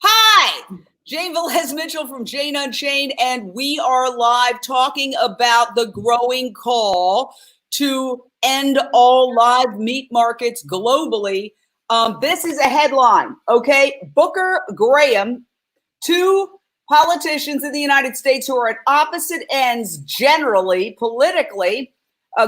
Hi, Jane Velez Mitchell from Jane Unchained, and we are live talking about the growing call to end all live meat markets globally. This is a headline, okay? Booker Graham, two politicians in the United States who are at opposite ends generally, politically.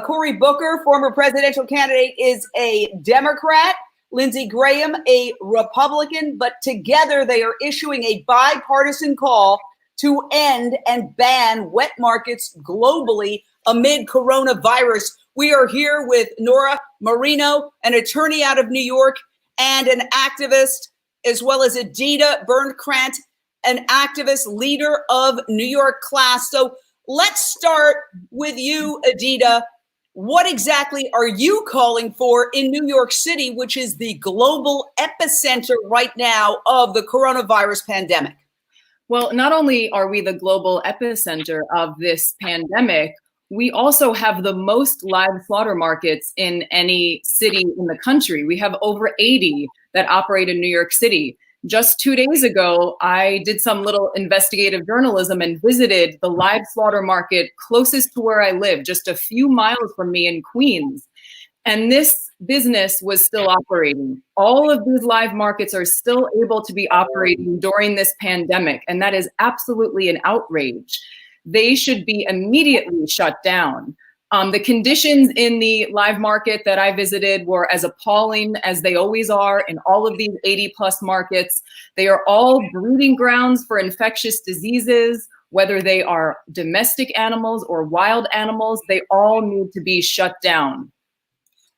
Cory Booker, former presidential candidate, is a Democrat. Lindsey Graham, a Republican, but together they are issuing a bipartisan call to end and ban wet markets globally amid coronavirus. We are here with Nora Marino, an attorney out of New York and an activist, as well as Edita Birnkrant, an activist leader of NYCLASS. So let's start with you, Edita. What exactly are you calling for in New York City, which is the global epicenter right now of the coronavirus pandemic? Well, not only are we the global epicenter of this pandemic, we also have the most live slaughter markets in any city in the country. We have over 80 that operate in New York City. Just 2 days ago, I did some little investigative journalism and visited the live slaughter market closest to where I live, just a few miles from me in Queens. And this business was still operating. All of these live markets are still able to be operating during this pandemic, and that is absolutely an outrage. They should be immediately shut down. The conditions in the live market that I visited were as appalling as they always are in all of these 80 plus markets. They are all breeding grounds for infectious diseases, whether they are domestic animals or wild animals. They all need to be shut down.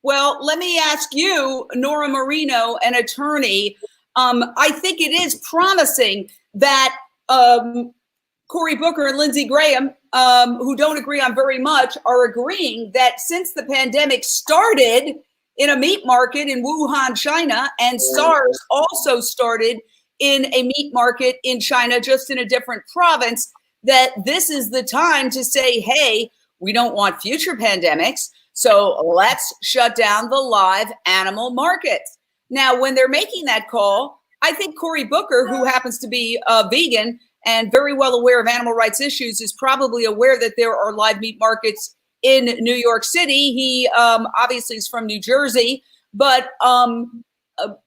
Well, let me ask you, Nora Marino, an attorney. I think it is promising that Cory Booker and Lindsey Graham, who don't agree on very much, are agreeing that since the pandemic started in a meat market in Wuhan, China, and SARS also started in a meat market in China, just in a different province, that this is the time to say, hey, we don't want future pandemics, so let's shut down the live animal markets. Now, when they're making that call, I think Cory Booker, who happens to be a vegan and very well aware of animal rights issues, is probably aware that there are live meat markets in New York City. He obviously is from New Jersey, but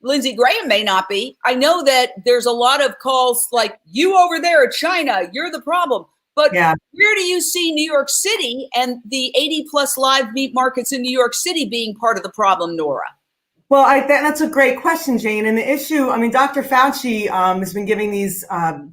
Lindsey Graham may not be. I know that there's a lot of calls like, you over there at China, you're the problem. But yeah, where do you see New York City and the 80 plus live meat markets in New York City being part of the problem, Nora? Well, that's a great question, Jane. And the issue, I mean, Dr. Fauci has been giving these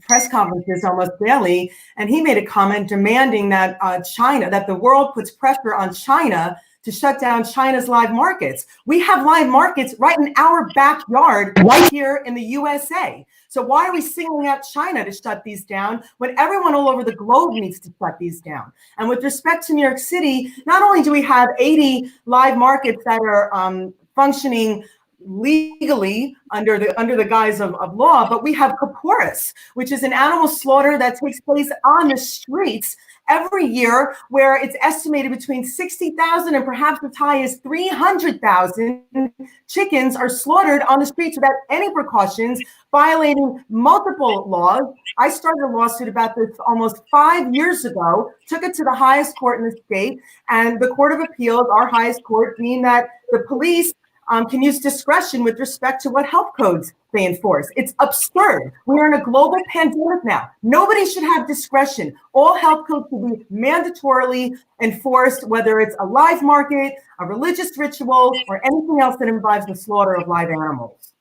press conferences almost daily, and he made a comment demanding that that the world puts pressure on China to shut down China's live markets. We have live markets right in our backyard, right here in the USA. So why are we singling out China to shut these down when everyone all over the globe needs to shut these down? And with respect to New York City, not only do we have 80 live markets that are functioning legally under the guise of law, but we have Kaporis, which is an animal slaughter that takes place on the streets every year, where it's estimated between 60,000 and perhaps as high as 300,000 chickens are slaughtered on the streets without any precautions, violating multiple laws. I started a lawsuit about this almost 5 years ago, took it to the highest court in the state, and the Court of Appeals, our highest court, deemed that the police can use discretion with respect to what health codes they enforce. It's absurd. We are in a global pandemic now. Nobody should have discretion. All health codes should be mandatorily enforced, whether it's a live market, a religious ritual, or anything else that involves the slaughter of live animals.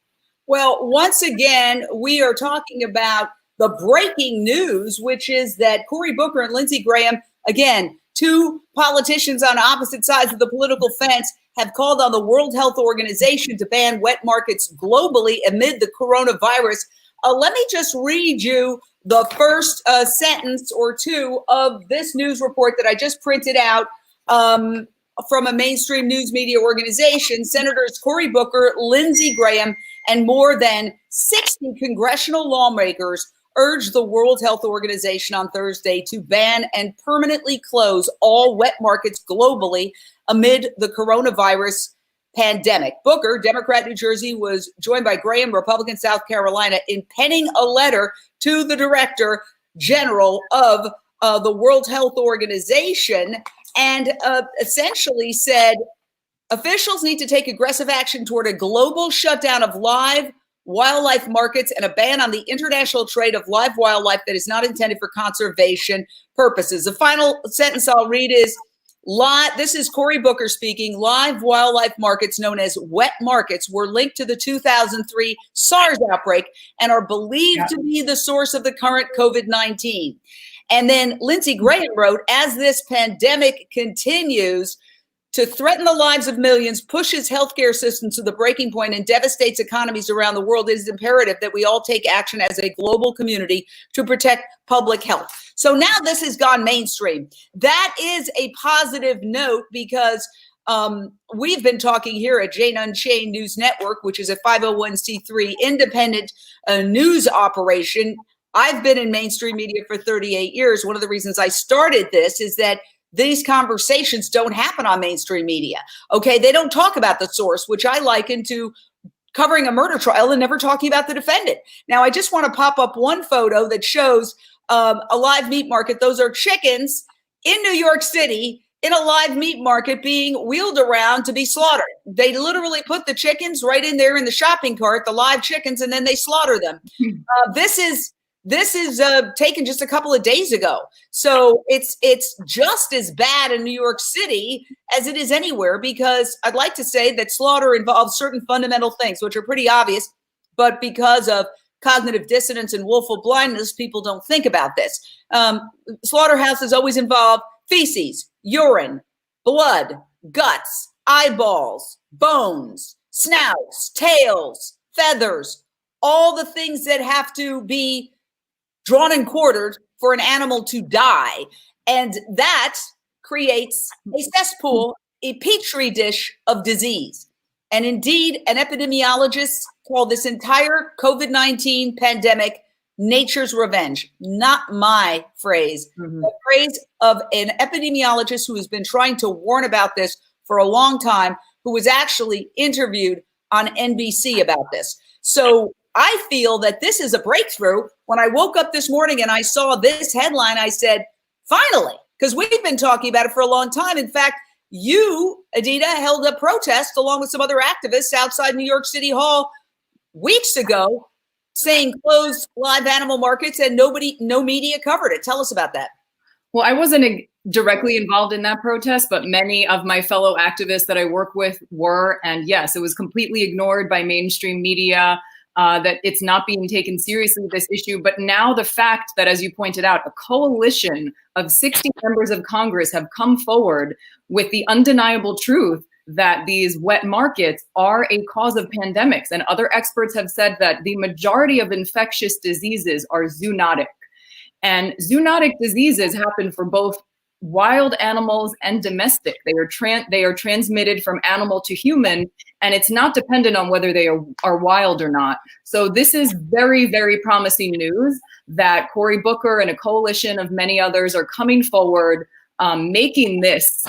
Well, once again, we are talking about the breaking news, which is that Cory Booker and Lindsey Graham, again, two politicians on opposite sides of the political fence, have called on the World Health Organization to ban wet markets globally amid the coronavirus. Let me just read you the first sentence or two of this news report that I just printed out from a mainstream news media organization. Senators Cory Booker, Lindsey Graham, and more than 60 congressional lawmakers urged the World Health Organization on Thursday to ban and permanently close all wet markets globally amid the coronavirus pandemic. Booker, Democrat, New Jersey, was joined by Graham, Republican, South Carolina, in penning a letter to the Director General of the World Health Organization, and essentially said officials need to take aggressive action toward a global shutdown of live wildlife markets and a ban on the international trade of live wildlife that is not intended for conservation purposes. The final sentence I'll read is, this is Cory Booker speaking. Live wildlife markets, known as wet markets, were linked to the 2003 SARS outbreak and are believed to be the source of the current COVID-19. And then Lindsey Graham wrote, as this pandemic continues to threaten the lives of millions, pushes healthcare systems to the breaking point, and devastates economies around the world, it is imperative that we all take action as a global community to protect public health. So now this has gone mainstream. That is a positive note, because we've been talking here at Jane Unchained News Network, which is a 501c3 independent news operation. I've been in mainstream media for 38 years. One of the reasons I started this is that these conversations don't happen on mainstream media. Okay, they don't talk about the source, which I liken to covering a murder trial and never talking about the defendant. Now, I just want to pop up one photo that shows a live meat market. Those are chickens in New York City in a live meat market being wheeled around to be slaughtered. They literally put the chickens right in there in the shopping cart, the live chickens, and then they slaughter them. This is taken just a couple of days ago. So it's just as bad in New York City as it is anywhere, because I'd like to say that slaughter involves certain fundamental things, which are pretty obvious, but because of cognitive dissonance and willful blindness, people don't think about this. Slaughterhouses always involve feces, urine, blood, guts, eyeballs, bones, snouts, tails, feathers, all the things that have to be drawn and quartered for an animal to die. And that creates a cesspool, a petri dish of disease. And indeed, an epidemiologist called this entire COVID-19 pandemic nature's revenge. Not my phrase, the phrase of an epidemiologist who has been trying to warn about this for a long time, who was actually interviewed on NBC about this. So I feel that this is a breakthrough. When I woke up this morning and I saw this headline, I said, finally, because we've been talking about it for a long time. In fact, you, Edita, held a protest along with some other activists outside New York City Hall weeks ago saying close live animal markets, and no media covered it. Tell us about that. Well, I wasn't directly involved in that protest, but many of my fellow activists that I work with were. And yes, it was completely ignored by mainstream media. That it's not being taken seriously, this issue. But now the fact that, as you pointed out, a coalition of 60 members of Congress have come forward with the undeniable truth that these wet markets are a cause of pandemics. And other experts have said that the majority of infectious diseases are zoonotic. And zoonotic diseases happen for both wild animals and domestic. They are transmitted from animal to human, and it's not dependent on whether they are wild or not. So this is very, very promising news that Cory Booker and a coalition of many others are coming forward, making this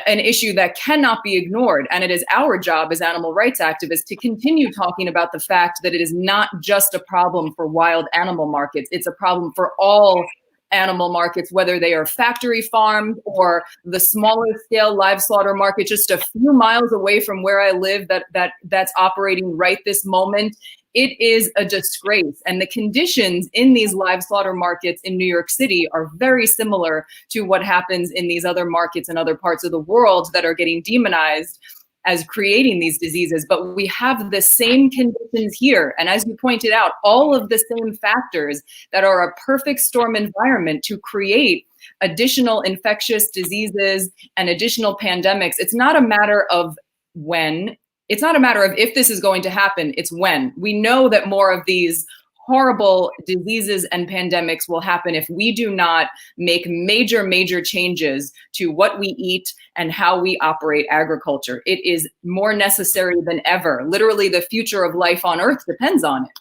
an issue that cannot be ignored. And it is our job as animal rights activists to continue talking about the fact that it is not just a problem for wild animal markets. It's a problem for all animal markets, whether they are factory farmed or the smaller scale live slaughter market just a few miles away from where I live that's operating right this moment. It is a disgrace. And the conditions in these live slaughter markets in New York City are very similar to what happens in these other markets in other parts of the world that are getting demonized as creating these diseases. But we have the same conditions here. And as you pointed out, all of the same factors that are a perfect storm environment to create additional infectious diseases and additional pandemics. It's not a matter of when. It's not a matter of if this is going to happen, it's when. We know that more of these horrible diseases and pandemics will happen if we do not make major, major changes to what we eat and how we operate agriculture. It is more necessary than ever. Literally, the future of life on Earth depends on it.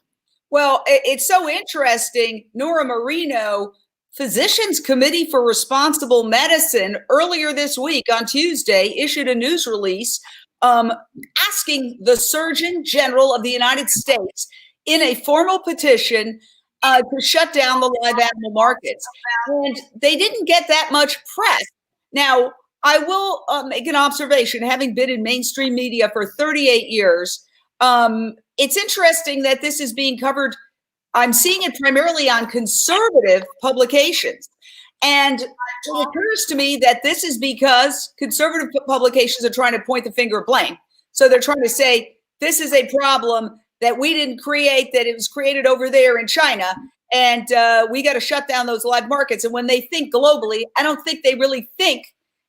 Well, it's so interesting. Nora Marino, Physicians Committee for Responsible Medicine, earlier this week on Tuesday, issued a news release asking the Surgeon General of the United States in a formal petition to shut down the live animal markets. And they didn't get that much press. Now, I will make an observation, having been in mainstream media for 38 years. It's interesting that this is being covered. I'm seeing it primarily on conservative publications. And it occurs to me that this is because conservative publications are trying to point the finger of blame. So they're trying to say, this is a problem that we didn't create, that it was created over there in China. And we got to shut down those live markets. And when they think globally, I don't think they really think,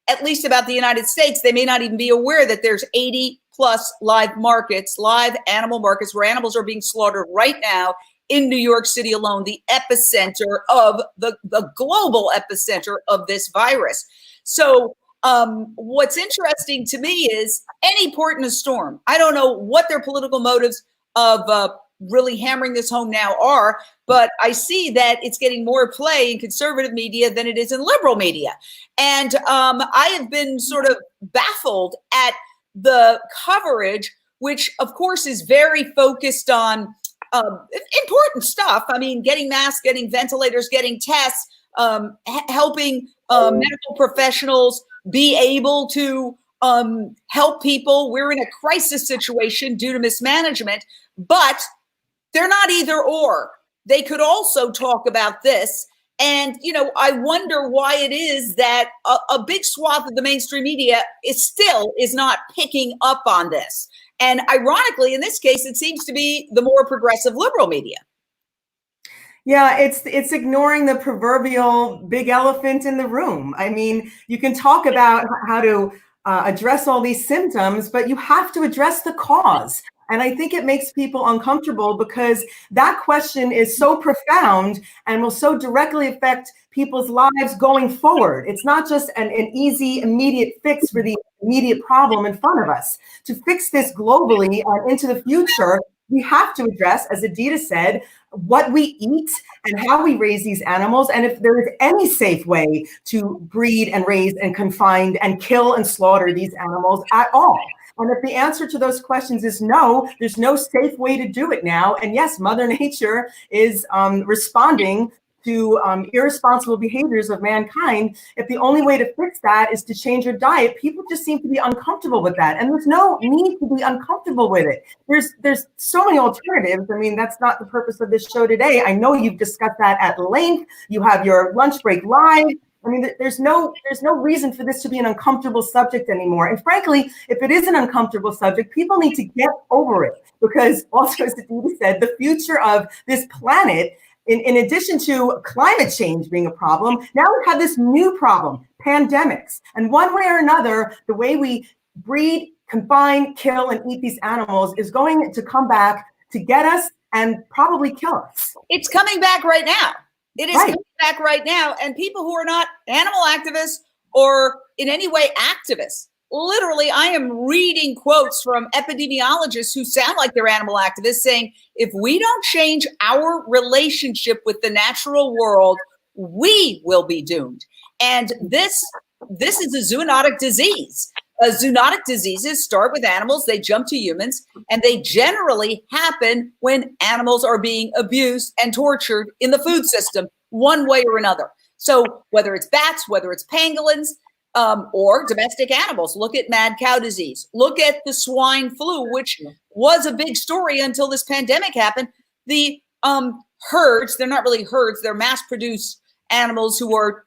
at least about the United States. They may not even be aware that there's 80 plus live markets, live animal markets, where animals are being slaughtered right now in New York City alone, the epicenter of the global epicenter of this virus. So what's interesting to me is any port in a storm. I don't know what their political motives of really hammering this home now are, but I see that it's getting more play in conservative media than it is in liberal media. And I have been sort of baffled at the coverage, which of course is very focused on important stuff. I mean, getting masks, getting ventilators, getting tests, helping medical professionals be able to help people. We're in a crisis situation due to mismanagement, but they're not either or. They could also talk about this. And, you know, I wonder why it is that a big swath of the mainstream media is not picking up on this. And ironically, in this case, it seems to be the more progressive liberal media. Yeah, it's ignoring the proverbial big elephant in the room. I mean, you can talk about how to address all these symptoms, but you have to address the cause. And I think it makes people uncomfortable because that question is so profound and will so directly affect people's lives going forward. It's not just an easy, immediate fix for the immediate problem in front of us. To fix this globally into the future, we have to address, as Edita said, what we eat and how we raise these animals, and if there is any safe way to breed and raise and confine and kill and slaughter these animals at all. And if the answer to those questions is no, there's no safe way to do it now. And yes, Mother Nature is responding to irresponsible behaviors of mankind. If the only way to fix that is to change your diet, people just seem to be uncomfortable with that. And there's no need to be uncomfortable with it. There's so many alternatives. I mean, that's not the purpose of this show today. I know you've discussed that at length. You have your lunch break live. I mean, there's no reason for this to be an uncomfortable subject anymore. And frankly, if it is an uncomfortable subject, people need to get over it. Because also, as Edita said, the future of this planet, in addition to climate change being a problem, now we have this new problem, pandemics. And one way or another, the way we breed, confine, kill, and eat these animals is going to come back to get us and probably kill us. It's coming back right now. It is coming back right now. And people who are not animal activists or in any way activists, literally, I am reading quotes from epidemiologists who sound like they're animal activists saying, if we don't change our relationship with the natural world, we will be doomed. And this is a zoonotic disease. Zoonotic diseases start with animals, they jump to humans, and they generally happen when animals are being abused and tortured in the food system, one way or another. So whether it's bats, whether it's pangolins, or domestic animals. Look at mad cow disease. Look at the swine flu, which was a big story until this pandemic happened. The herds, they're not really herds, they're mass-produced animals who are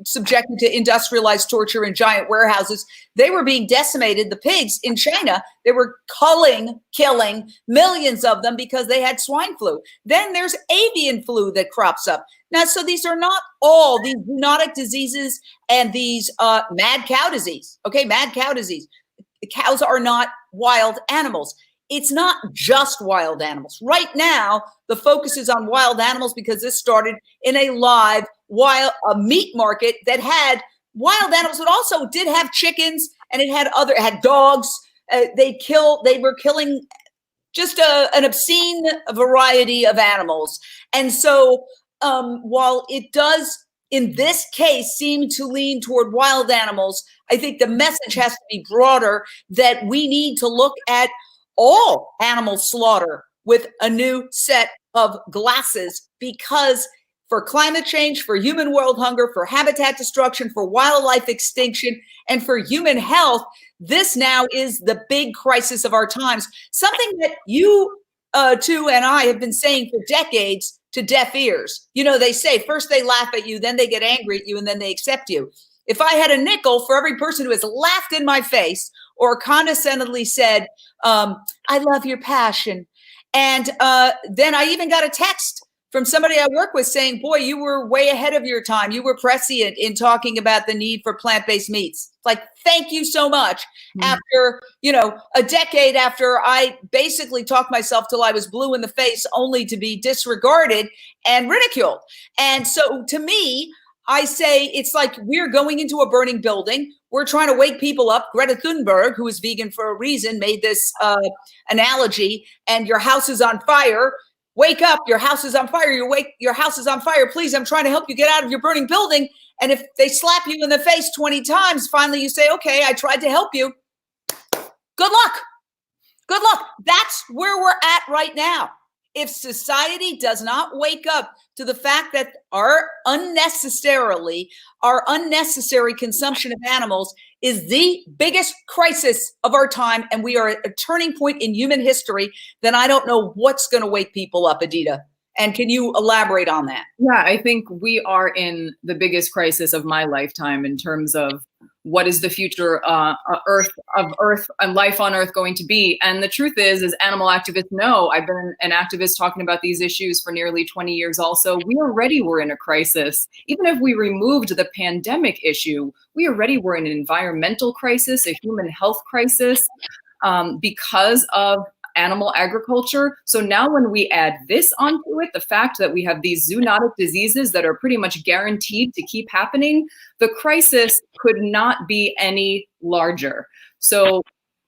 subjected to industrialized torture in giant warehouses. They were being decimated. The pigs in China, they were killing millions of them because they had swine flu. Then there's avian flu that crops up. Now, so these are not all these zoonotic diseases and these mad cow disease. Okay, mad cow disease. Cows are not wild animals. It's not just wild animals. Right now, the focus is on wild animals because this started in a live meat market that had wild animals, but also did have chickens, and it had dogs. They were killing just an obscene variety of animals. And so while it does in this case seem to lean toward wild animals. I think the message has to be broader, that we need to look at all animal slaughter with a new set of glasses, because for climate change, for human world hunger, for habitat destruction, for wildlife extinction, and for human health, this now is the big crisis of our times. Something that you two and I have been saying for decades to deaf ears. You know, they say first they laugh at you, then they get angry at you, and then they accept you. If I had a nickel for every person who has laughed in my face or condescendingly said, I love your passion. And then I even got a text from somebody I work with saying, boy, you were way ahead of your time. You were prescient in talking about the need for plant-based meats. Like, thank you so much. After, a decade after I basically talked myself till I was blue in the face, only to be disregarded and ridiculed. And so to me, I say it's like we're going into a burning building. We're trying to wake people up. Greta Thunberg, who is vegan for a reason, made this analogy, and your house is on fire. Wake up, your house is on fire. Your house is on fire. Please, I'm trying to help you get out of your burning building. And if they slap you in the face 20 times, finally you say, okay, I tried to help you. Good luck. Good luck. That's where we're at right now. If society does not wake up to the fact that our unnecessary consumption of animals is the biggest crisis of our time, and we are at a turning point in human history, then I don't know what's going to wake people up, Edita. And can you elaborate on that? Yeah, I think we are in the biggest crisis of my lifetime in terms of what is the future Earth and life on Earth going to be. And the truth is, as animal activists know, I've been an activist talking about these issues for nearly 20 years also. We already were in a crisis. Even if we removed the pandemic issue, we already were in an environmental crisis, a human health crisis, because of animal agriculture. So now when we add this onto it, the fact that we have these zoonotic diseases that are pretty much guaranteed to keep happening, the crisis could not be any larger. So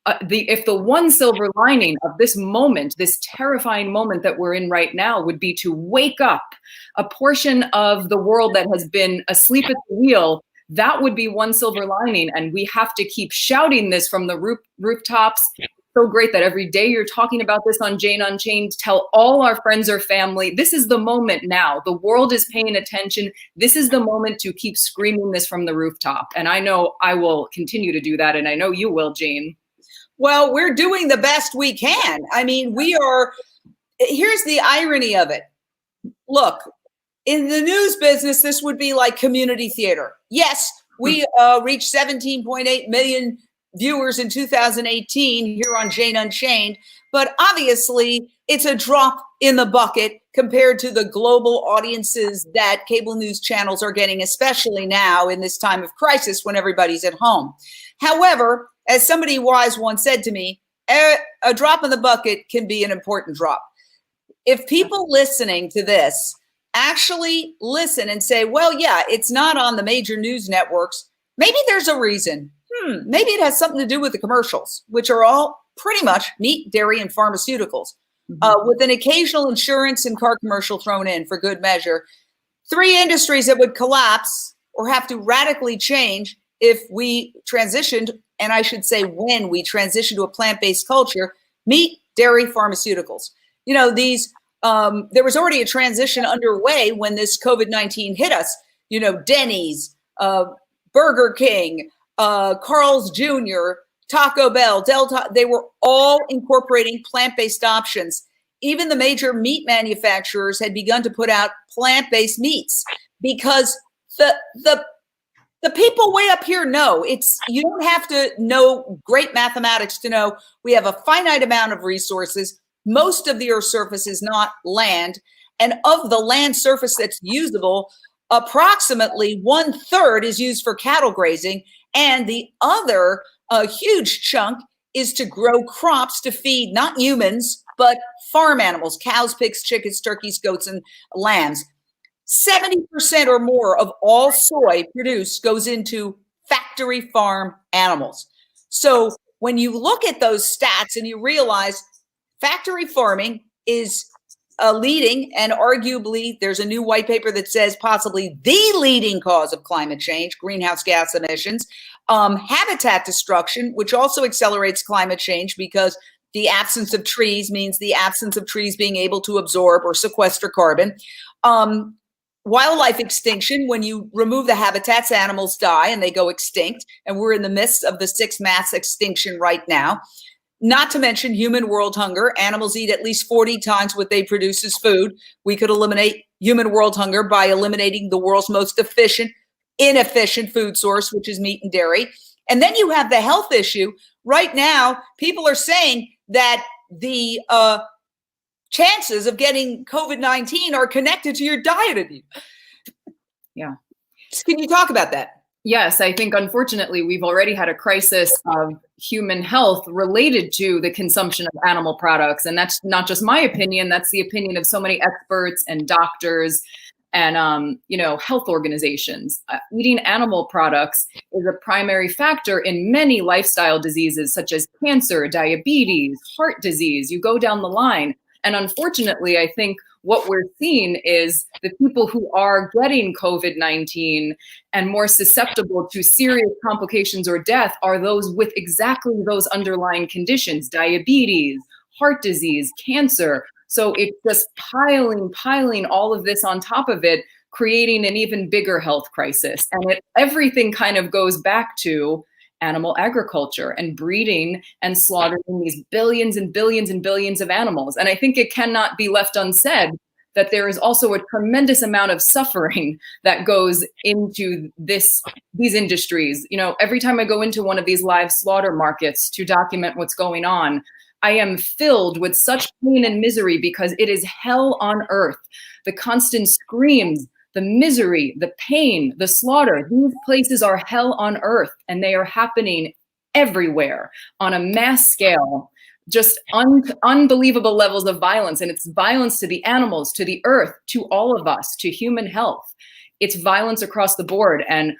if the one silver lining of this moment, this terrifying moment that we're in right now, would be to wake up a portion of the world that has been asleep at the wheel, that would be one silver lining. And we have to keep shouting this from the rooftops. So great that every day you're talking about this on Jane Unchained. Tell all our friends or family, this is the moment now. The world is paying attention. This is the moment to keep screaming this from the rooftop. And I know I will continue to do that. And I know you will, Jane. Well, we're doing the best we can. I mean, here's the irony of it. Look, in the news business, this would be like community theater. Yes, we reached 17.8 million viewers in 2018 here on Jane Unchained, but obviously it's a drop in the bucket compared to the global audiences that cable news channels are getting, especially now in this time of crisis when everybody's at home. However, as somebody wise once said to me, a drop in the bucket can be an important drop. If people listening to this actually listen and say, well, yeah, it's not on the major news networks, maybe there's a reason. Maybe it has something to do with the commercials, which are all pretty much meat, dairy, and pharmaceuticals, with an occasional insurance and car commercial thrown in for good measure. 3 industries that would collapse or have to radically change if we transitioned, and I should say when we transition to a plant-based culture: meat, dairy, pharmaceuticals. You know, there was already a transition underway when this COVID-19 hit us. You know, Denny's, Burger King, Carl's Jr., Taco Bell, Delta, they were all incorporating plant-based options. Even the major meat manufacturers had begun to put out plant-based meats because the people way up here know you don't have to know great mathematics to know we have a finite amount of resources. Most of the Earth's surface is not land. And of the land surface that's usable, approximately 1/3 is used for cattle grazing. And the other huge chunk is to grow crops to feed not humans, but farm animals: cows, pigs, chickens, turkeys, goats, and lambs. 70% or more of all soy produced goes into factory farm animals. So when you look at those stats and you realize factory farming is leading, and arguably there's a new white paper that says possibly the leading cause of climate change, greenhouse gas emissions, habitat destruction, which also accelerates climate change because the absence of trees means the absence of trees being able to absorb or sequester carbon. Wildlife extinction, when you remove the habitats, animals die and they go extinct. And we're in the midst of the 6th mass extinction right now. Not to mention human world hunger. Animals eat at least 40 times what they produce as food. We could eliminate human world hunger by eliminating the world's most inefficient food source, which is meat and dairy. And then you have the health issue. Right now, people are saying that the chances of getting COVID-19 are connected to your diet. Yeah. Can you talk about that? Yes, I think unfortunately we've already had a crisis of human health related to the consumption of animal products. And that's not just my opinion, that's the opinion of so many experts and doctors and health organizations. Eating animal products is a primary factor in many lifestyle diseases such as cancer, diabetes, heart disease. You go down the line. And unfortunately, I think what we're seeing is the people who are getting COVID-19 and more susceptible to serious complications or death are those with exactly those underlying conditions: diabetes, heart disease, cancer. So it's just piling all of this on top of it, creating an even bigger health crisis. And everything kind of goes back to animal agriculture and breeding and slaughtering these billions and billions and billions of animals. And I think it cannot be left unsaid that there is also a tremendous amount of suffering that goes into these industries. Every time I go into one of these live slaughter markets to document what's going on, I am filled with such pain and misery because it is hell on earth. The constant screams, the misery, the pain, the slaughter, these places are hell on earth, and they are happening everywhere on a mass scale, just unbelievable levels of violence. And it's violence to the animals, to the earth, to all of us, to human health. It's violence across the board, and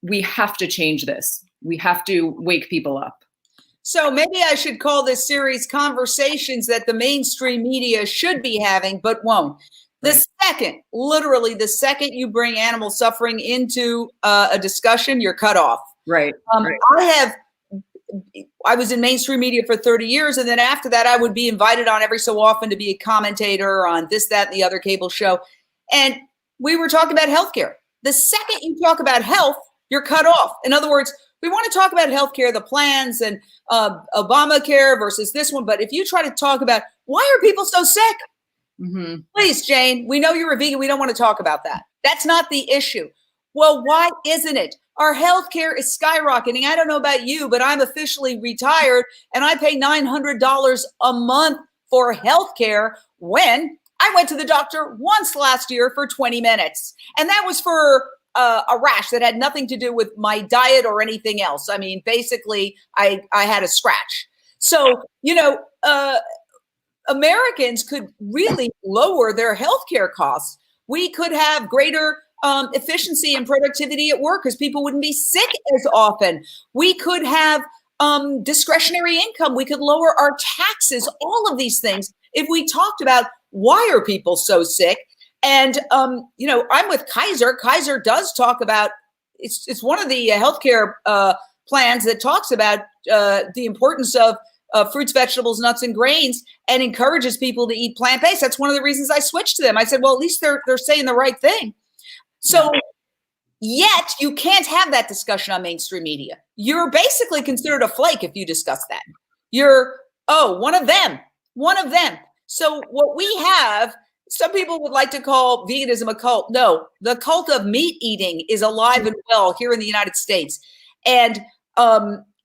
we have to change this. We have to wake people up. So maybe I should call this series Conversations That the Mainstream Media Should Be Having, but won't. Literally the second you bring animal suffering into a discussion, you're cut off. Right. I was in mainstream media for 30 years. And then after that, I would be invited on every so often to be a commentator on this, that, and the other cable show. And we were talking about healthcare. The second you talk about health, you're cut off. In other words, we want to talk about healthcare, the plans, and Obamacare versus this one. But if you try to talk about why are people so sick? Mm-hmm. Please, Jane, we know you're a vegan. We don't want to talk about that. That's not the issue. Well, why isn't it? Our healthcare is skyrocketing. I don't know about you, but I'm officially retired and I pay $900 a month for healthcare when I went to the doctor once last year for 20 minutes. And that was for a rash that had nothing to do with my diet or anything else. I mean, basically, I had a scratch. So, Americans could really lower their healthcare costs. We could have greater efficiency and productivity at work because people wouldn't be sick as often. We could have discretionary income. We could lower our taxes, all of these things. If we talked about why are people so sick? And, I'm with Kaiser. Kaiser does talk about, it's one of the healthcare plans that talks about the importance of fruits, vegetables, nuts, and grains, and encourages people to eat plant-based. That's one of the reasons I switched to them. I said, well, at least they're saying the right thing. So yet you can't have that discussion on mainstream media. You're basically considered a flake if you discuss that. You're, one of them. So what we have, some people would like to call veganism a cult. No, the cult of meat eating is alive and well here in the United States. And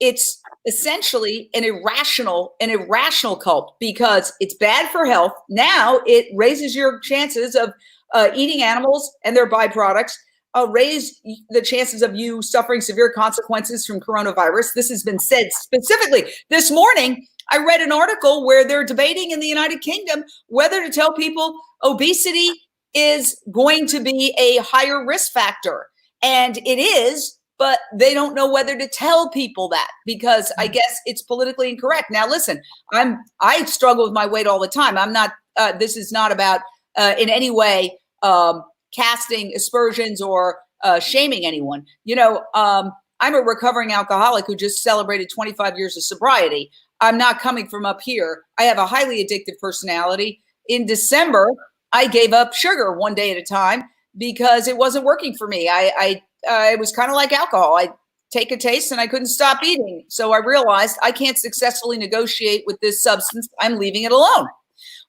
it's essentially an irrational cult because it's bad for health. Now it raises your chances of eating animals and their byproducts, raise the chances of you suffering severe consequences from coronavirus. This has been said specifically. This morning, I read an article where they're debating in the United Kingdom whether to tell people obesity is going to be a higher risk factor. And it is, but they don't know whether to tell people that because I guess it's politically incorrect. Now, listen, I struggle with my weight all the time. I'm not this is not about in any way casting aspersions or shaming anyone. You know, I'm a recovering alcoholic who just celebrated 25 years of sobriety. I'm not coming from up here. I have a highly addictive personality. In December, I gave up sugar one day at a time because it wasn't working for me. I was kind of like alcohol. I take a taste and I couldn't stop eating. So I realized I can't successfully negotiate with this substance. I'm leaving it alone.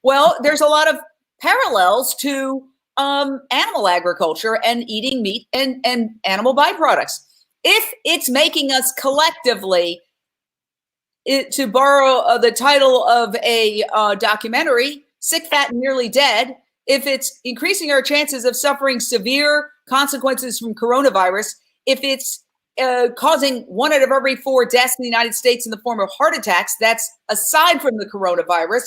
Well, there's a lot of parallels to animal agriculture and eating meat and animal byproducts. If it's making us collectively, to borrow the title of a documentary, sick, fat, and nearly dead, if it's increasing our chances of suffering severe consequences from coronavirus, if it's causing 1 out of every 4 deaths in the United States in the form of heart attacks, that's aside from the coronavirus.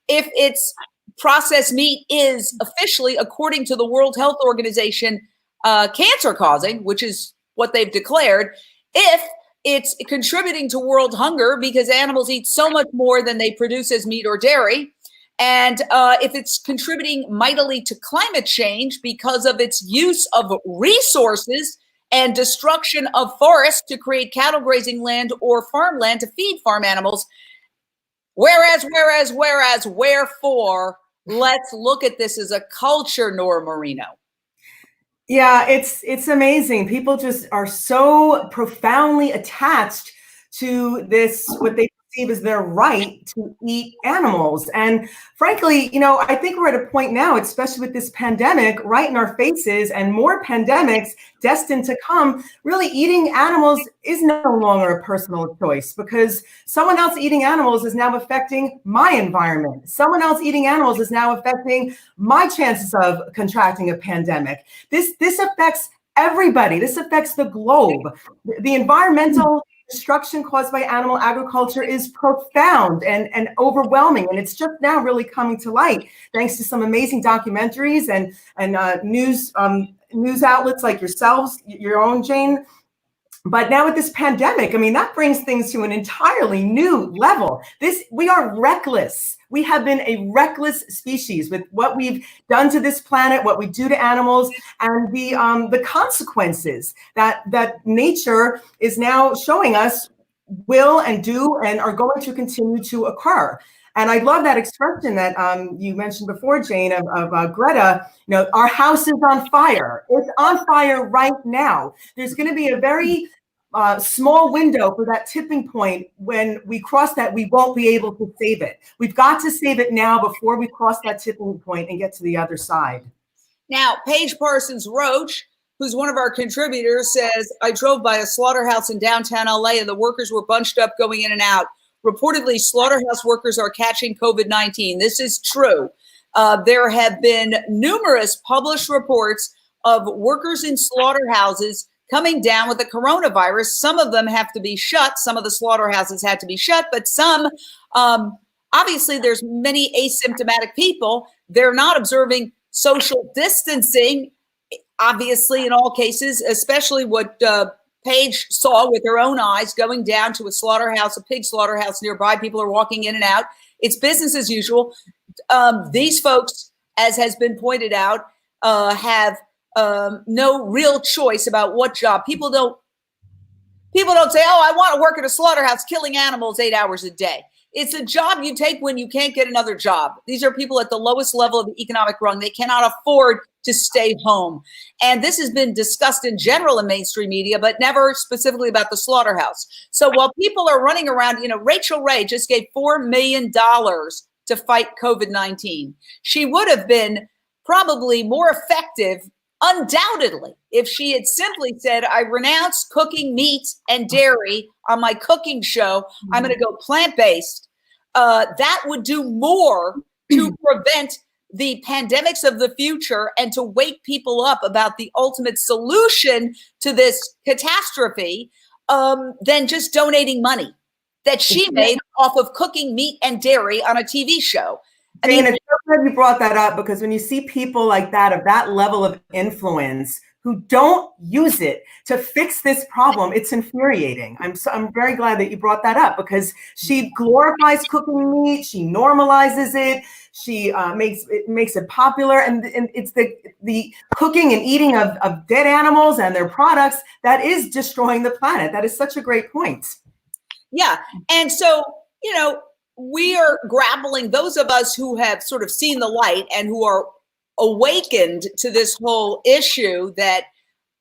If it's processed meat is officially, according to the World Health Organization, cancer causing, which is what they've declared, if it's contributing to world hunger because animals eat so much more than they produce as meat or dairy, and if it's contributing mightily to climate change because of its use of resources and destruction of forests to create cattle grazing land or farmland to feed farm animals, wherefore, let's look at this as a culture, Nora Marino. Yeah, it's amazing. People just are so profoundly attached to this, what they perceive as their right to eat animals. And frankly, you know, I think we're at a point now, especially with this pandemic right in our faces and more pandemics destined to come, really eating animals is no longer a personal choice because someone else eating animals is now affecting my environment. Someone else eating animals is now affecting my chances of contracting a pandemic. This affects everybody. This affects the globe. The environmental destruction caused by animal agriculture is profound and overwhelming. And it's just now really coming to light thanks to some amazing documentaries and news outlets like yourselves, your own, Jane. But now with this pandemic, I mean, that brings things to an entirely new level. We are reckless. We have been a reckless species with what we've done to this planet, what we do to animals, and the consequences that nature is now showing us will and do and are going to continue to occur. And I love that expression that you mentioned before, Jane, of Greta. You know, our house is on fire. It's on fire right now. There's going to be a very small window for that tipping point. When we cross that, we won't be able to save it. We've got to save it now before we cross that tipping point and get to the other side. Now, Paige Parsons Roach, who's one of our contributors, says, I drove by a slaughterhouse in downtown LA and the workers were bunched up going in and out. Reportedly, slaughterhouse workers are catching COVID-19. This is true. There have been numerous published reports of workers in slaughterhouses coming down with the coronavirus. Some of them have to be shut. Some of the slaughterhouses had to be shut, but some, obviously there's many asymptomatic people. They're not observing social distancing, obviously, in all cases, especially what Paige saw with her own eyes going down to a slaughterhouse, a pig slaughterhouse nearby. People are walking in and out. It's business as usual. These folks, as has been pointed out, have no real choice about what job. People don't say, oh, I want to work at a slaughterhouse killing animals 8 hours a day. It's a job you take when you can't get another job. These are people at the lowest level of the economic rung. They cannot afford to stay home. And this has been discussed in general in mainstream media, but never specifically about the slaughterhouse. So while people are running around, you know, Rachel Ray just gave $4 million to fight COVID-19. She would have been probably more effective, undoubtedly, if she had simply said, I renounce cooking meat and dairy on my cooking show. I'm going to go plant-based. That would do more to prevent the pandemics of the future and to wake people up about the ultimate solution to this catastrophe than just donating money that she made off of cooking meat and dairy on a TV show. Jane, it's so glad you brought that up, because when you see people like that, of that level of influence, who don't use it to fix this problem. It's infuriating. I'm very glad that you brought that up, because she glorifies cooking meat, she normalizes it, she makes it popular, and it's the cooking and eating of dead animals and their products that is destroying the planet. That is such a great point. Yeah, and so, you know, we are grappling, those of us who have sort of seen the light and who are awakened to this whole issue, that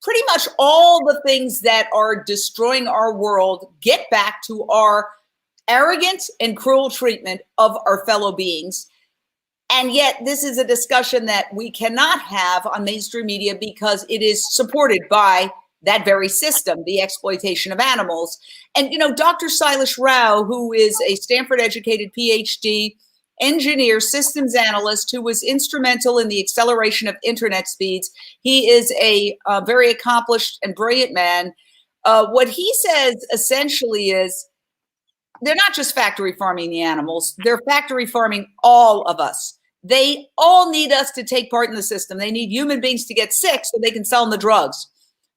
pretty much all the things that are destroying our world get back to our arrogant and cruel treatment of our fellow beings. And yet this is a discussion that we cannot have on mainstream media because it is supported by that very system, the exploitation of animals. And, you know, Dr. Sailesh Rao, who is a Stanford-educated PhD engineer, systems analyst, who was instrumental in the acceleration of internet speeds. He is a very accomplished and brilliant man. What he says essentially is, they're not just factory farming the animals, they're factory farming all of us. They all need us to take part in the system. They need human beings to get sick so they can sell them the drugs.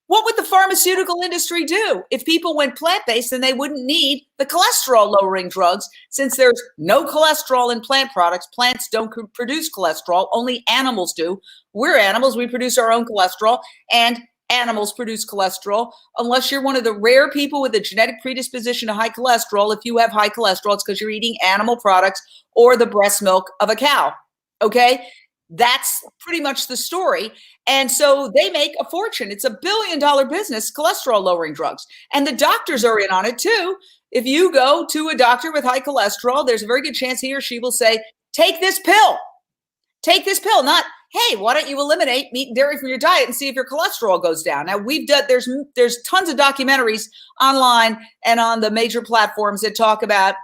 What would the pharmaceutical industry do? If people went plant-based, then they wouldn't need the cholesterol-lowering drugs, since there's no cholesterol in plant products. Plants don't produce cholesterol, only animals do. We're animals, we produce our own cholesterol, and animals produce cholesterol. Unless you're one of the rare people with a genetic predisposition to high cholesterol, if you have high cholesterol, it's because you're eating animal products or the breast milk of a cow, okay? That's pretty much the story. And so they make a fortune. It's $1 billion business, cholesterol lowering drugs. And the doctors are in on it too. If you go to a doctor with high cholesterol, there's a very good chance he or she will say, take this pill. Take this pill. Not, hey, why don't you eliminate meat and dairy from your diet and see if your cholesterol goes down? Now, we've done, there's tons of documentaries online and on the major platforms that talk about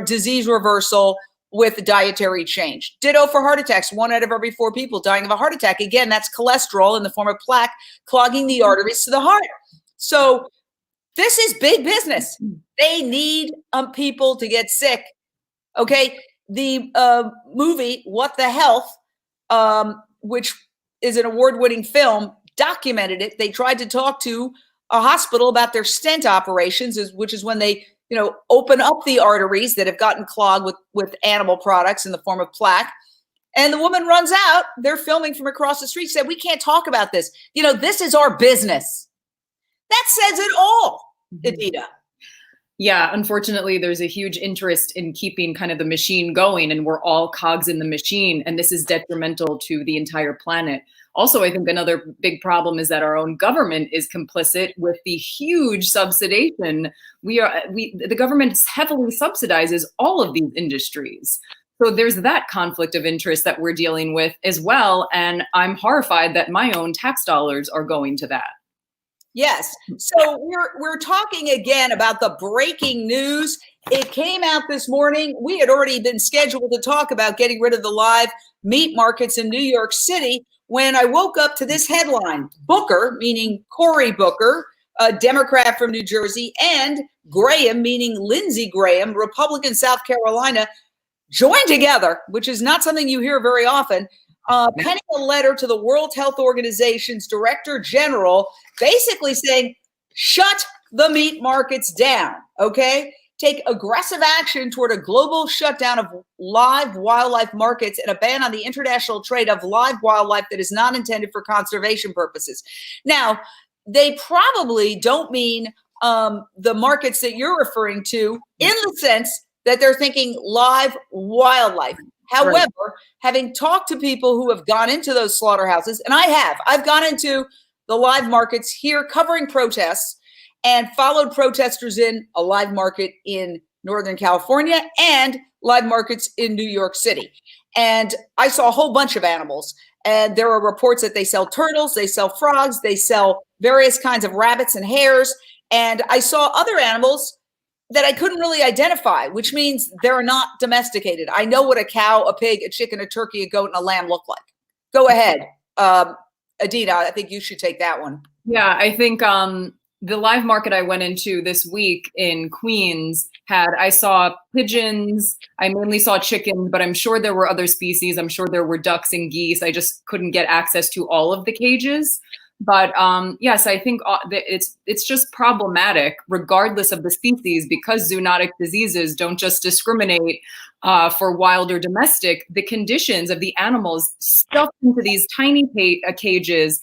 disease reversal with dietary change. Ditto for heart attacks. 1 out of every 4 people dying of a heart attack. Again, that's cholesterol in the form of plaque clogging the arteries to the heart. So this is big business. They need people to get sick. Okay. The movie, What the Health, which is an award-winning film, documented it. They tried to talk to a hospital about their stent operations, which is when they, you know, open up the arteries that have gotten clogged with animal products in the form of plaque. And the woman runs out. They're filming from across the street, said, we can't talk about this. You know, this is our business. That says it all, Edita. Yeah, unfortunately, there's a huge interest in keeping kind of the machine going, and we're all cogs in the machine, and this is detrimental to the entire planet. Also, I think another big problem is that our own government is complicit with the huge subsidization. The government heavily subsidizes all of these industries. So there's that conflict of interest that we're dealing with as well, and I'm horrified that my own tax dollars are going to that. Yes. So we're talking again about the breaking news. It came out this morning. We had already been scheduled to talk about getting rid of the live meat markets in New York City when I woke up to this headline. Booker, meaning Cory Booker, a Democrat from New Jersey, and Graham, meaning Lindsey Graham, Republican, South Carolina, joined together, which is not something you hear very often, penning a letter to the World Health Organization's Director General, basically saying, shut the meat markets down, okay? Take aggressive action toward a global shutdown of live wildlife markets and a ban on the international trade of live wildlife that is not intended for conservation purposes. Now, they probably don't mean the markets that you're referring to in the sense that they're thinking live wildlife. However, right, having talked to people who have gone into those slaughterhouses, and I've gone into the live markets here covering protests and followed protesters in a live market in Northern California and live markets in New York City. And I saw a whole bunch of animals. And there are reports that they sell turtles, they sell frogs, they sell various kinds of rabbits and hares. And I saw other animals that I couldn't really identify, which means they're not domesticated. I know what a cow, a pig, a chicken, a turkey, a goat, and a lamb look like. Go ahead. Edita, I think you should take that one. Yeah, I think the live market I went into this week in Queens I saw pigeons, I mainly saw chickens, but I'm sure there were other species. I'm sure there were ducks and geese. I just couldn't get access to all of the cages. But yes, I think it's just problematic, regardless of the species, because zoonotic diseases don't just discriminate for wild or domestic. The conditions of the animals stuffed into these tiny cages,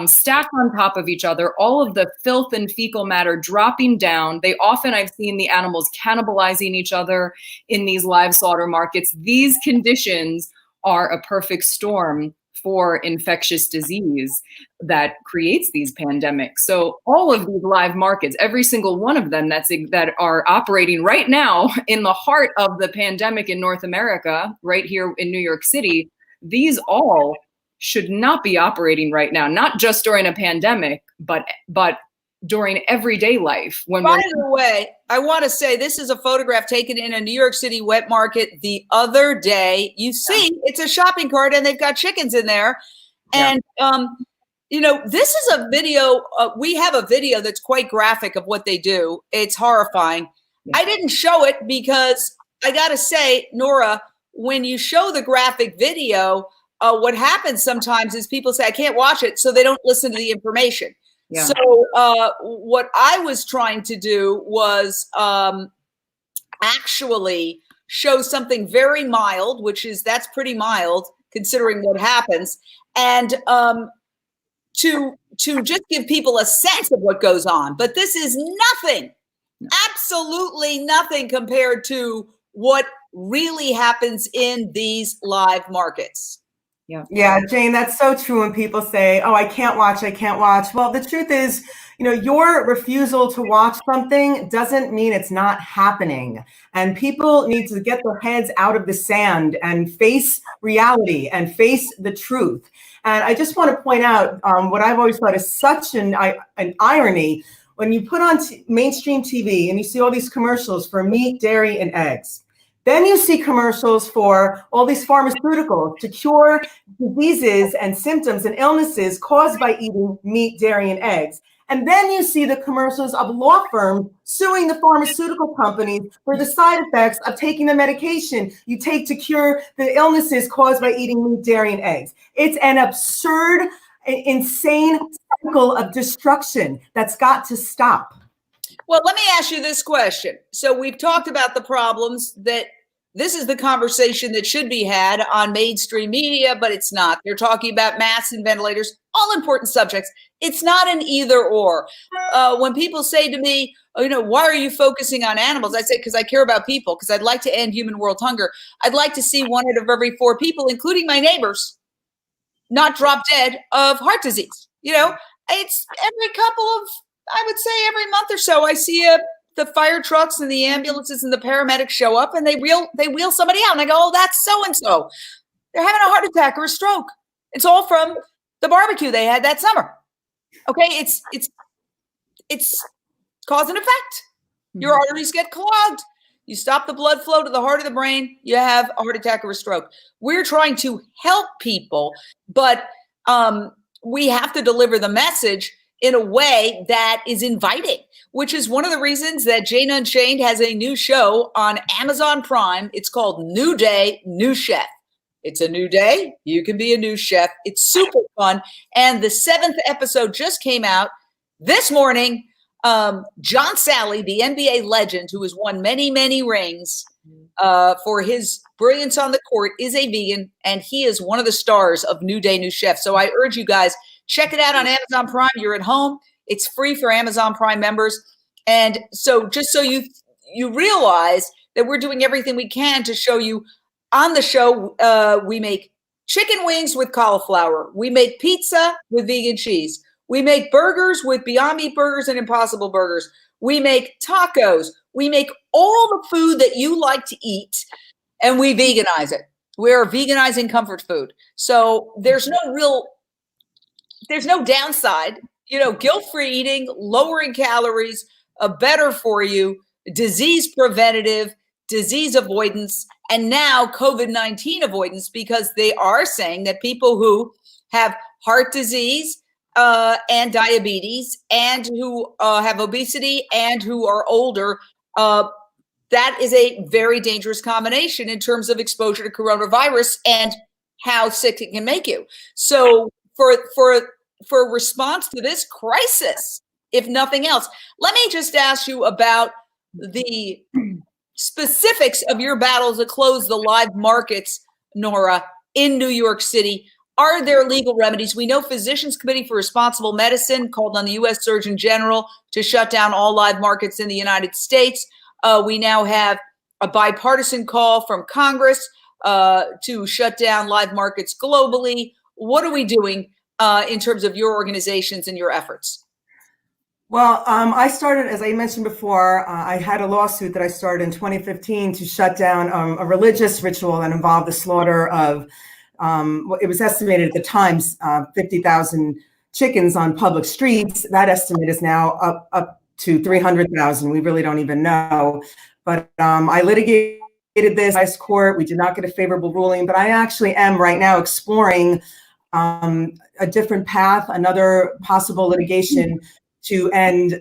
stacked on top of each other, all of the filth and fecal matter dropping down. I've seen the animals cannibalizing each other in these live slaughter markets. These conditions are a perfect storm for infectious disease that creates these pandemics. So all of these live markets, every single one of them that are operating right now in the heart of the pandemic in North America, right here in New York City, these all should not be operating right now, not just during a pandemic, but during everyday life. By the way, I want to say this is a photograph taken in a New York City wet market the other day. You see, it's a shopping cart and they've got chickens in there. And, this is a video. We have a video that's quite graphic of what they do. It's horrifying. Yeah. I didn't show it because I got to say, Nora, when you show the graphic video, what happens sometimes is people say, I can't watch it, so they don't listen to the information. Yeah. So what I was trying to do was actually show something very mild, that's pretty mild considering what happens, and to just give people a sense of what goes on. But this is nothing, absolutely nothing compared to what really happens in these live markets. Yeah, Jane, that's so true when people say, oh, I can't watch. Well, the truth is, your refusal to watch something doesn't mean it's not happening. And people need to get their heads out of the sand and face reality and face the truth. And I just want to point out what I've always thought is such an irony. When you put on mainstream TV and you see all these commercials for meat, dairy, and eggs, then you see commercials for all these pharmaceuticals to cure diseases and symptoms and illnesses caused by eating meat, dairy, and eggs. And then you see the commercials of law firms suing the pharmaceutical companies for the side effects of taking the medication you take to cure the illnesses caused by eating meat, dairy, and eggs. It's an absurd, insane cycle of destruction that's got to stop. Well, let me ask you this question. So we've talked about the problems that this is the conversation that should be had on mainstream media, but it's not. They're talking about masks and ventilators, all important subjects. It's not an either or. When people say to me, why are you focusing on animals? I say, because I care about people, because I'd like to end human world hunger. I'd like to see 1 out of every 4 people, including my neighbors, not drop dead of heart disease. It's every couple of, I would say every month or so, I see the fire trucks and the ambulances and the paramedics show up and they wheel somebody out. And I go, oh, that's so-and-so. They're having a heart attack or a stroke. It's all from the barbecue they had that summer. Okay, it's cause and effect. Your arteries get clogged. You stop the blood flow to the heart of the brain, you have a heart attack or a stroke. We're trying to help people, but we have to deliver the message in a way that is inviting, which is one of the reasons that Jane Unchained has a new show on Amazon Prime. It's called New Day, New Chef. It's a new day. You can be a new chef. It's super fun. And the 7th episode just came out this morning. John Sally, the NBA legend who has won many, many rings for his brilliance on the court, is a vegan, and he is one of the stars of New Day, New Chef. So I urge you guys, check it out on Amazon Prime. You're at home. It's free for Amazon Prime members. And so just so you realize that we're doing everything we can to show you on the show, we make chicken wings with cauliflower. We make pizza with vegan cheese. We make burgers with Beyond Meat burgers and Impossible burgers. We make tacos. We make all the food that you like to eat, and we veganize it. We're veganizing comfort food. So there's no downside, guilt-free eating, lowering calories, better for you, disease preventative, disease avoidance, and now COVID-19 avoidance, because they are saying that people who have heart disease and diabetes and who have obesity and who are older, that is a very dangerous combination in terms of exposure to coronavirus and how sick it can make you. So for for a response to this crisis, if nothing else. Let me just ask you about the specifics of your battle to close the live markets, Nora, in New York City. Are there legal remedies? We know Physicians Committee for Responsible Medicine called on the U.S. Surgeon General to shut down all live markets in the United States. We now have a bipartisan call from Congress to shut down live markets globally. What are we doing in terms of your organizations and your efforts? Well, I started, as I mentioned before, I had a lawsuit that I started in 2015 to shut down a religious ritual that involved the slaughter of, it was estimated at the time, 50,000 chickens on public streets. That estimate is now up to 300,000. We really don't even know. But I litigated this in court. We did not get a favorable ruling, but I actually am right now exploring a different path, another possible litigation to end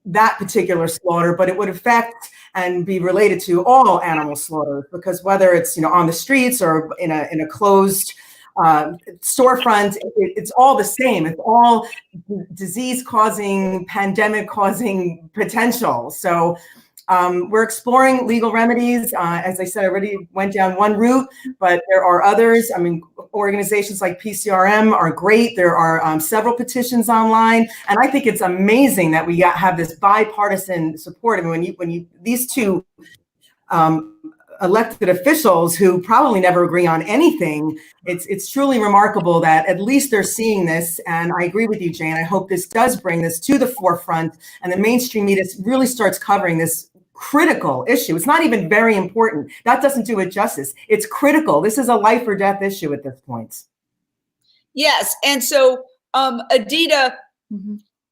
that particular slaughter, but it would affect and be related to all animal slaughter, because whether it's on the streets or in a closed storefront, it's all the same. It's all disease-causing, pandemic-causing potential. So we're exploring legal remedies. As I said, I already went down one route, but there are others. I mean, organizations like PCRM are great. There are several petitions online, and I think it's amazing that we have this bipartisan support. I mean, when these two elected officials who probably never agree on anything, it's truly remarkable that at least they're seeing this. And I agree with you, Jane. I hope this does bring this to the forefront, and the mainstream media really starts covering this critical issue. It's not even very important. That doesn't do it justice. It's critical. This is a life or death issue at this point. Yes. And so, Edita,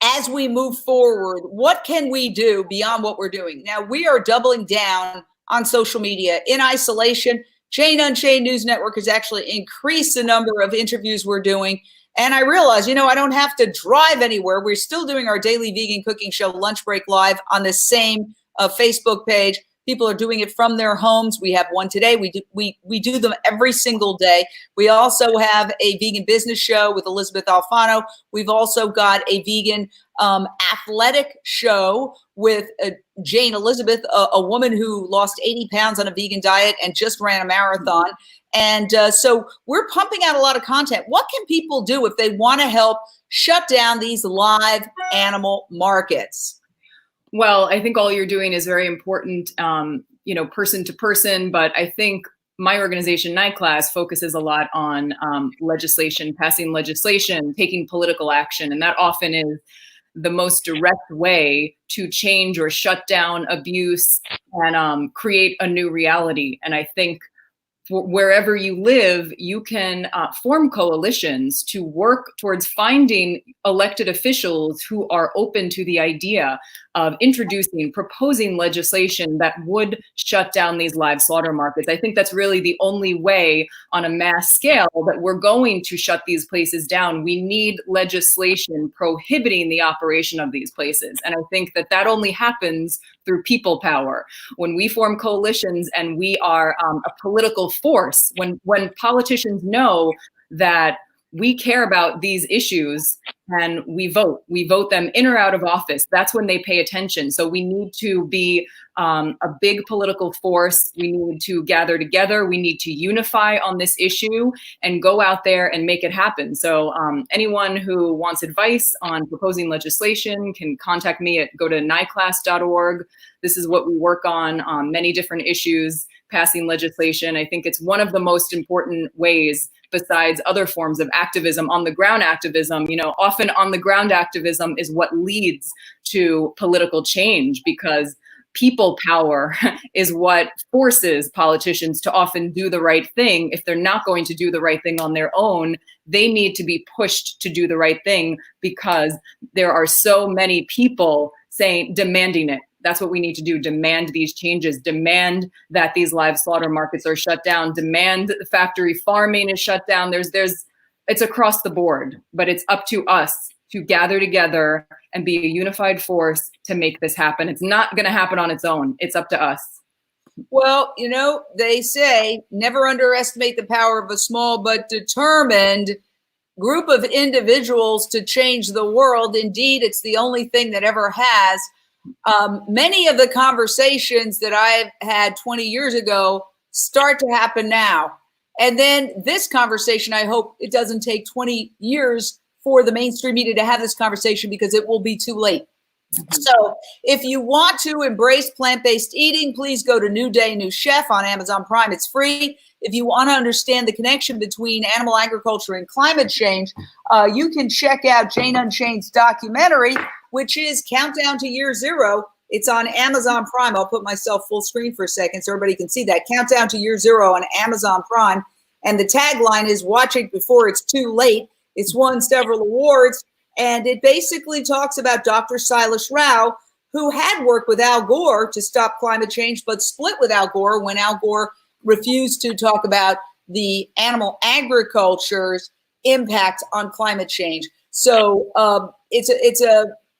as we move forward, what can we do beyond what we're doing? Now, we are doubling down on social media in isolation. Jane Unchained News Network has actually increased the number of interviews we're doing. And I realize, I don't have to drive anywhere. We're still doing our daily vegan cooking show, Lunch Break Live, on the same Facebook page. People are doing it from their homes. We have one today. We do them every single day. We also have a vegan business show with Elizabeth Alfano. We've also got a vegan athletic show with Jane Elizabeth, a woman who lost 80 pounds on a vegan diet and just ran a marathon. And so we're pumping out a lot of content. What can people do if they want to help shut down these live animal markets? Well, I think all you're doing is very important, person to person. But I think my organization, NYCLASS, focuses a lot on legislation, passing legislation, taking political action. And that often is the most direct way to change or shut down abuse and create a new reality. And I think wherever you live, you can form coalitions to work towards finding elected officials who are open to the idea of proposing legislation that would shut down these live slaughter markets. I think that's really the only way on a mass scale that we're going to shut these places down. We need legislation prohibiting the operation of these places. And I think that only happens through people power. When we form coalitions and we are a political force, when politicians know that we care about these issues and we vote them in or out of office, that's when they pay attention. So we need to be a big political force. We need to gather together. We need to unify on this issue and go out there and make it happen. So anyone who wants advice on proposing legislation can contact me go to nyclass.org. This is what we work on many different issues, passing legislation. I think it's one of the most important ways, besides other forms of activism, on the ground activism. Often on the ground activism is what leads to political change, because people power is what forces politicians to often do the right thing. If they're not going to do the right thing on their own, they need to be pushed to do the right thing, because there are so many people demanding it. That's what we need to do. Demand these changes. Demand that these live slaughter markets are shut down. Demand that the factory farming is shut down. It's across the board, but it's up to us to gather together and be a unified force to make this happen. It's not going to happen on its own. It's up to us. Well, they say never underestimate the power of a small but determined group of individuals to change the world. Indeed, it's the only thing that ever has. Many of the conversations that I've had 20 years ago start to happen now. And then this conversation, I hope it doesn't take 20 years for the mainstream media to have this conversation, because it will be too late. So if you want to embrace plant-based eating, please go to New Day, New Chef on Amazon Prime. It's free. If you want to understand the connection between animal agriculture and climate change, you can check out Jane Unchained's documentary, which is Countdown to Year Zero. It's on Amazon Prime. I'll put myself full screen for a second so everybody can see that. Countdown to Year Zero on Amazon Prime. And the tagline is "Watch it before it's too late." It's won several awards. And it basically talks about Dr. Silas Rao, who had worked with Al Gore to stop climate change, but split with Al Gore when Al Gore refused to talk about the animal agriculture's impact on climate change. So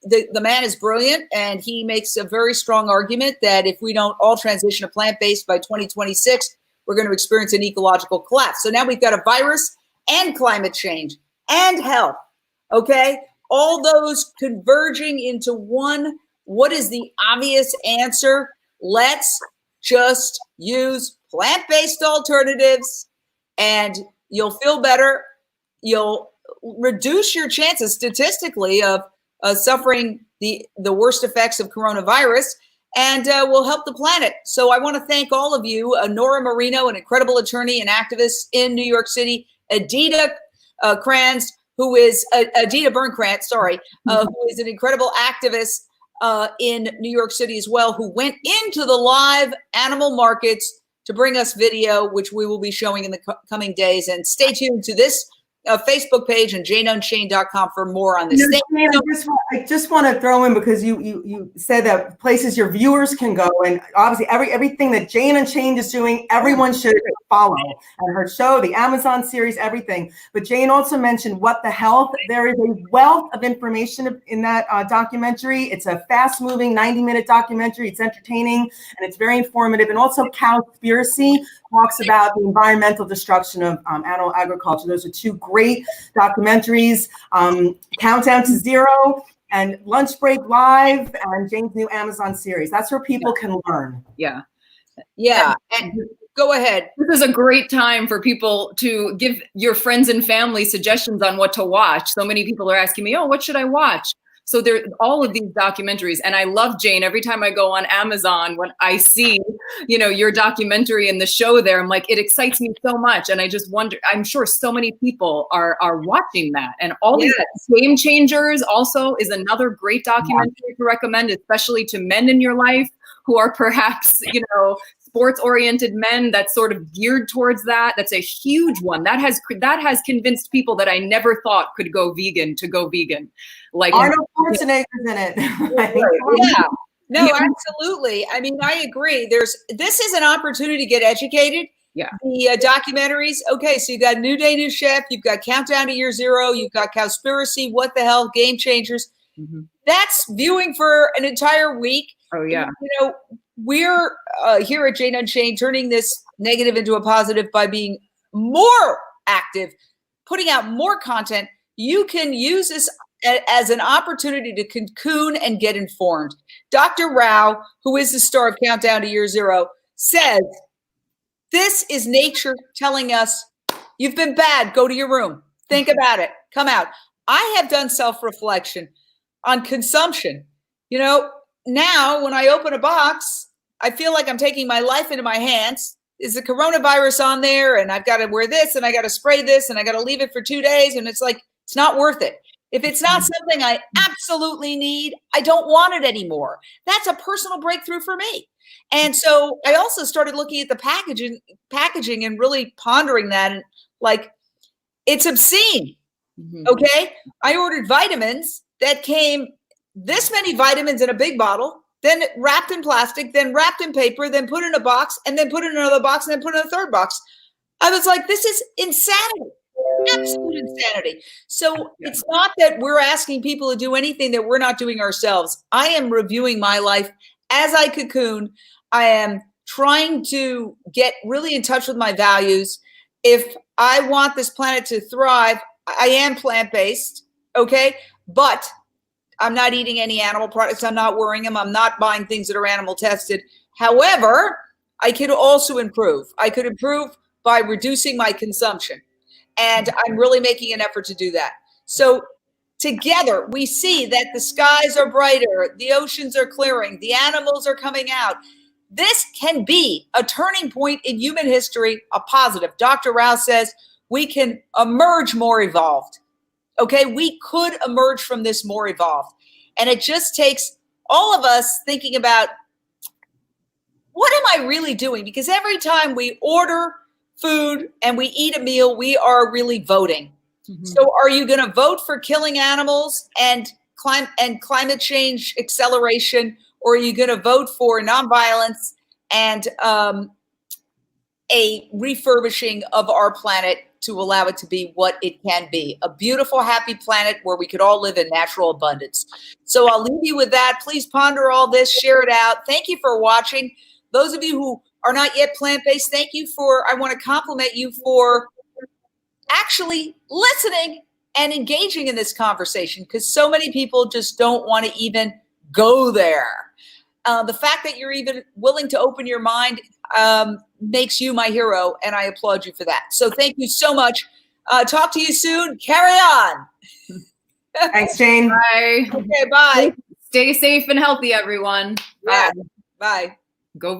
the man is brilliant, and he makes a very strong argument that if we don't all transition to plant-based by 2026, we're going to experience an ecological collapse. So now we've got a virus and climate change and health. Okay, all those converging into one. What is the obvious answer? Let's just use plant-based alternatives, and you'll feel better. You'll reduce your chances statistically of suffering the worst effects of coronavirus, and will help the planet. So I want to thank all of you. Nora Marino, an incredible attorney and activist in New York City. Edita Birnkrant, who is an incredible activist in New York City as well, who went into the live animal markets to bring us video, which we will be showing in the coming days. And stay tuned to this Facebook page and JaneUnchained.com for more on this. Jane, I just want to throw in, because you said that places your viewers can go, and obviously everything that Jane Unchained is doing, everyone should follow, and her show, the Amazon series, everything. But Jane also mentioned What the Health. There is a wealth of information in that documentary. It's a fast-moving 90-minute documentary. It's entertaining and it's very informative. And also Cowspiracy talks about the environmental destruction of animal agriculture. Those are two great documentaries. Countdown to Zero and Lunch Break Live and Jane's new Amazon series. That's where people can learn. Yeah. And go ahead. This is a great time for people to give your friends and family suggestions on what to watch. So many people are asking me, oh, what should I watch? So there are all of these documentaries, and I love, Jane, every time I go on Amazon, when I see, your documentary and the show there, I'm like, it excites me so much. And I just wonder, I'm sure so many people are watching that. And all these Game Changers also is another great documentary to recommend, especially to men in your life who are perhaps, sports-oriented men that's sort of geared towards that. That's a huge one. That has convinced people that I never thought could go vegan to go vegan. Like Arnold Schwarzenegger's in it. Yeah. No, absolutely. I mean, I agree. This is an opportunity to get educated. Yeah. The documentaries. Okay, so you got New Day, New Chef. You've got Countdown to Year Zero. You've got Cowspiracy. What the Hell? Game Changers. Mm-hmm. That's viewing for an entire week. Oh yeah. We're here at Jane Unchained turning this negative into a positive by being more active, putting out more content. You can use this as an opportunity to cocoon and get informed. Dr. Rao, who is the star of Countdown to Year Zero, says, this is nature telling us, you've been bad, go to your room. Think about it, come out. I have done self-reflection on consumption. Now when I open a box, I feel like I'm taking my life into my hands. Is the coronavirus on there? And I've got to wear this, and I got to spray this, and I got to leave it for 2 days. And it's like, it's not worth it. If it's not something I absolutely need, I don't want it anymore. That's a personal breakthrough for me. And so I also started looking at the packaging and really pondering that. And like, it's obscene. Mm-hmm. Okay. I ordered vitamins that came this many vitamins in a big bottle, then wrapped in plastic, then wrapped in paper, then put in a box, and then put in another box, and then put in a third box. I was like, this is insanity. Absolute insanity. So it's not that we're asking people to do anything that we're not doing ourselves. I am reviewing my life as I cocoon. I am trying to get really in touch with my values. If I want this planet to thrive, I am plant-based, okay? But I'm not eating any animal products. I'm not worrying them. I'm not buying things that are animal tested. However, I could also improve. I could improve by reducing my consumption. And I'm really making an effort to do that. So together, we see that the skies are brighter, the oceans are clearing, the animals are coming out. This can be a turning point in human history, a positive. Dr. Rao says we can emerge more evolved. Okay, we could emerge from this more evolved. And it just takes all of us thinking about, what am I really doing? Because every time we order food and we eat a meal, we are really voting. Mm-hmm. So are you going to vote for killing animals and climate change acceleration, or are you going to vote for nonviolence and a refurbishing of our planet to allow it to be what it can be, a beautiful, happy planet where we could all live in natural abundance? So I'll leave you with that. Please ponder all this, share it out. Thank you for watching. Those of you who are not yet plant-based, thank you I want to compliment you for actually listening and engaging in this conversation, because so many people just don't want to even go there. The fact that you're even willing to open your mind makes you my hero, and I applaud you for that. So thank you so much. Talk to you soon. Carry on. Thanks, Jane. Bye. Okay, bye. Stay safe and healthy, everyone. Yeah. Bye. Go